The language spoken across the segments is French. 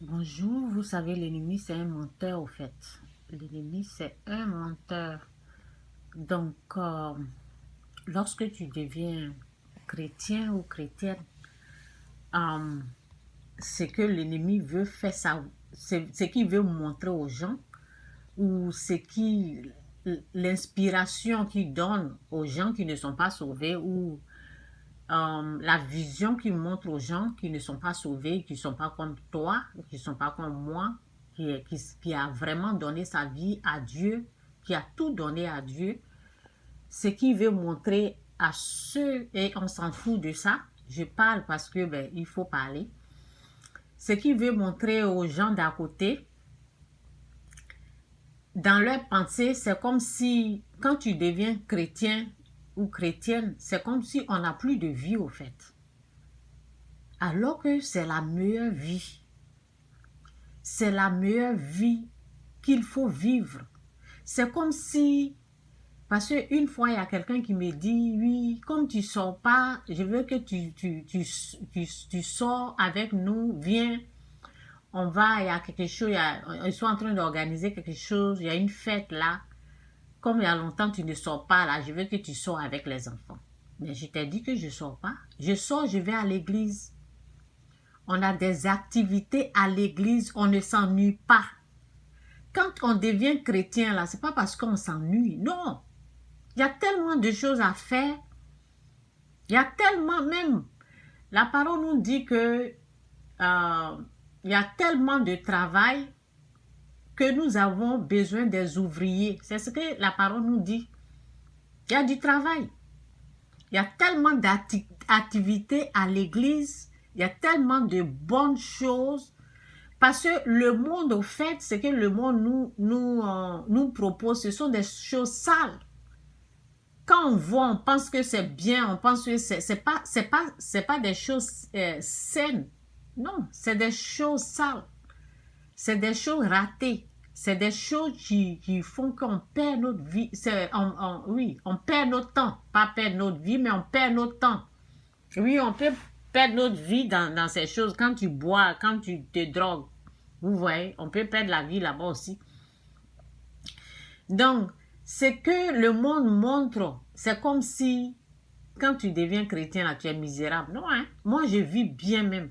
Bonjour, vous savez, l'ennemi c'est un menteur au fait. L'ennemi c'est un menteur. Donc, lorsque tu deviens chrétien ou chrétienne, euh, c'est que l'ennemi veut faire ça, c'est qu'il veut montrer aux gens ou c'est qui l'inspiration qu'il donne aux gens qui ne sont pas sauvés ou la vision qu'il montre aux gens qui ne sont pas sauvés, qui ne sont pas comme toi, qui ne sont pas comme moi, qui a vraiment donné sa vie à Dieu, qui a tout donné à Dieu, ce qu'il veut montrer à ceux, et on s'en fout de ça, je parle parce que il faut parler, ce qu'il veut montrer aux gens d'à côté, dans leur pensée, c'est comme si, quand tu deviens chrétien ou chrétienne, c'est comme si on n'a plus de vie au fait. Alors que c'est la meilleure vie. C'est la meilleure vie qu'il faut vivre. C'est comme si, parce qu'une fois, il y a quelqu'un qui me dit, oui, comme tu ne sors pas, je veux que tu sors avec nous, viens, on va, il y a quelque chose, ils sont en train d'organiser quelque chose, il y a une fête là. Comme il y a longtemps, tu ne sors pas là, je veux que tu sors avec les enfants. Mais je t'ai dit que je ne sors pas. Je sors, je vais à l'église. On a des activités à l'église, on ne s'ennuie pas. Quand on devient chrétien, là, c'est pas parce qu'on s'ennuie. Non. Il y a tellement de choses à faire. Il y a tellement même. La parole nous dit que il y a tellement de travail que nous avons besoin des ouvriers. C'est ce que la parole nous dit. Il y a du travail. Il y a tellement d'activités à l'église. Il y a tellement de bonnes choses. Parce que le monde, au fait, ce que le monde nous propose, ce sont des choses sales. Quand on voit, on pense que c'est bien, on pense que c'est pas des choses saines. Non, c'est des choses sales. C'est des choses ratées. C'est des choses qui font qu'on perd notre vie. Oui, on perd notre temps. Pas perdre notre vie, mais on perd notre temps. Oui, on peut perdre notre vie dans ces choses. Quand tu bois, quand tu te drogues, vous voyez, on peut perdre la vie là-bas aussi. Donc, ce que le monde montre, c'est comme si, quand tu deviens chrétien, là, tu es misérable. Non, hein? Moi, je vis bien même.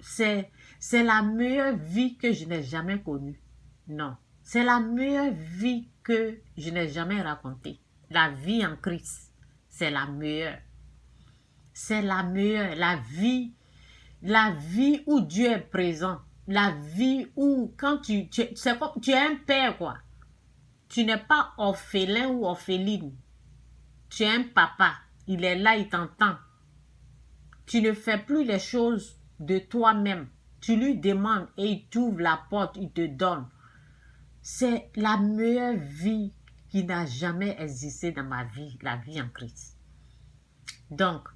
C'est la meilleure vie que je n'ai jamais connue. Non. C'est la meilleure vie que je n'ai jamais racontée. La vie en Christ, c'est la meilleure. C'est la meilleure. La vie où Dieu est présent. La vie où, quand tu es un père, quoi. Tu n'es pas orphelin ou orpheline. Tu es un papa. Il est là, il t'entend. Tu ne fais plus les choses de toi-même. Tu lui demandes et il t'ouvre la porte, il te donne. C'est la meilleure vie qui n'a jamais existé dans ma vie, la vie en Christ. Donc,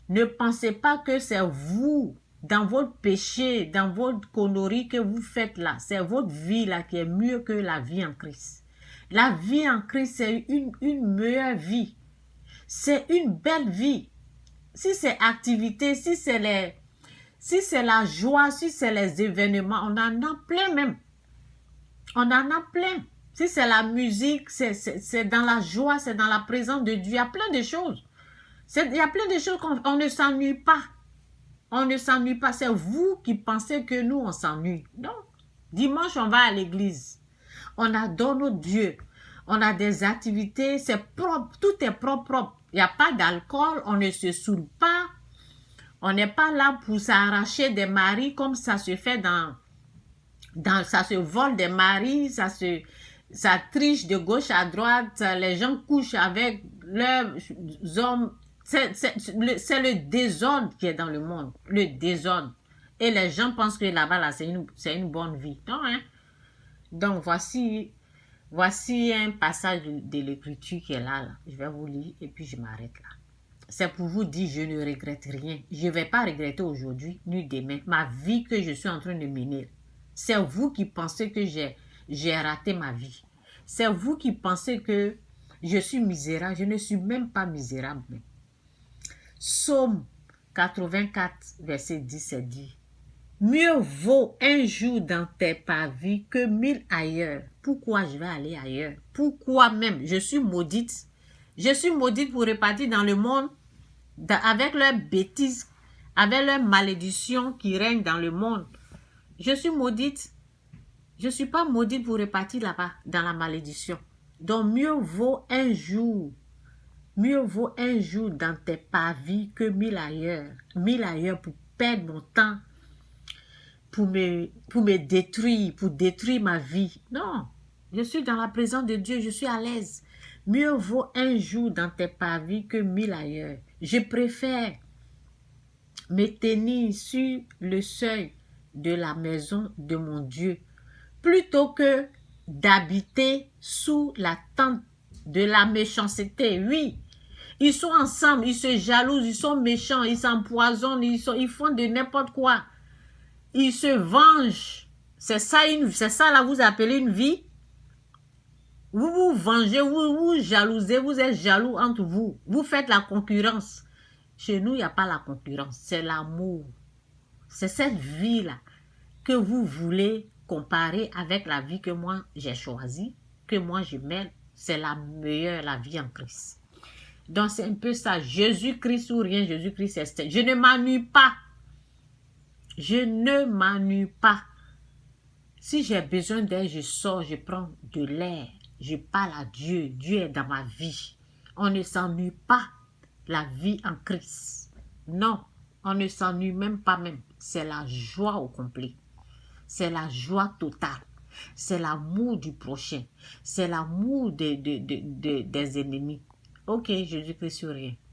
ne pensez pas que c'est vous, dans votre péché, dans votre connerie que vous faites là. C'est votre vie là qui est mieux que la vie en Christ. La vie en Christ, c'est une meilleure vie. C'est une belle vie. Si c'est activité, si c'est la joie, si c'est les événements, on en a plein même. On en a plein. Si c'est la musique, c'est dans la joie, c'est dans la présence de Dieu. Il y a plein de choses. Il y a plein de choses qu'on ne s'ennuie pas. On ne s'ennuie pas. C'est vous qui pensez que nous, on s'ennuie. Non. Dimanche, on va à l'église. On adore notre Dieu. On a des activités, c'est propre. Tout est propre. Il n'y a pas d'alcool, on ne se saoule pas. On n'est pas là pour s'arracher des maris comme ça se fait ça se vole des maris, ça triche de gauche à droite, les gens couchent avec leurs hommes. C'est le désordre qui est dans le monde, le désordre. Et les gens pensent que là-bas, là, c'est une bonne vie. Non, hein? Donc, voici un passage de l'écriture qui est là. Je vais vous lire et puis je m'arrête là. C'est pour vous dire, je ne regrette rien. Je ne vais pas regretter aujourd'hui ni demain. Ma vie que je suis en train de mener. C'est vous qui pensez que j'ai raté ma vie. C'est vous qui pensez que je suis misérable. Je ne suis même pas misérable. Psaume 84, verset 10, c'est dit. Mieux vaut un jour dans tes parvis que 1000 ailleurs. Pourquoi je vais aller ailleurs? Pourquoi même? Je suis maudite. Je suis maudite pour repartir dans le monde avec leurs bêtises, avec leurs malédictions qui règnent dans le monde. Je suis maudite. Je ne suis pas maudite pour repartir là-bas dans la malédiction. Donc mieux vaut un jour dans tes parvis que 1000 ailleurs. 1000 ailleurs pour perdre mon temps, pour me détruire, pour détruire ma vie. Non, je suis dans la présence de Dieu, je suis à l'aise. Mieux vaut un jour dans tes parvis que 1000 ailleurs. Je préfère me tenir sur le seuil de la maison de mon Dieu plutôt que d'habiter sous la tente de la méchanceté. Oui, ils sont ensemble, ils se jalousent, ils sont méchants, ils s'empoisonnent, ils font de n'importe quoi. Ils se vengent. C'est ça là, vous appelez une vie? Vous vous vengez, vous jalousez, vous êtes jaloux entre vous. Vous faites la concurrence. Chez nous, il n'y a pas la concurrence, c'est l'amour. C'est cette vie-là que vous voulez comparer avec la vie que moi j'ai choisie, que moi je mène. C'est la meilleure, la vie en Christ. Donc c'est un peu ça. Jésus-Christ ou rien, Jésus-Christ est. Je ne m'ennuie pas. Je ne m'ennuie pas. Si j'ai besoin d'air, je sors, je prends de l'air. Je parle à Dieu. Dieu est dans ma vie. On ne s'ennuie pas. La vie en Christ. Non, on ne s'ennuie même pas même. C'est la joie au complet. C'est la joie totale. C'est l'amour du prochain. C'est l'amour des ennemis. Ok, Jésus-Christ sur rien.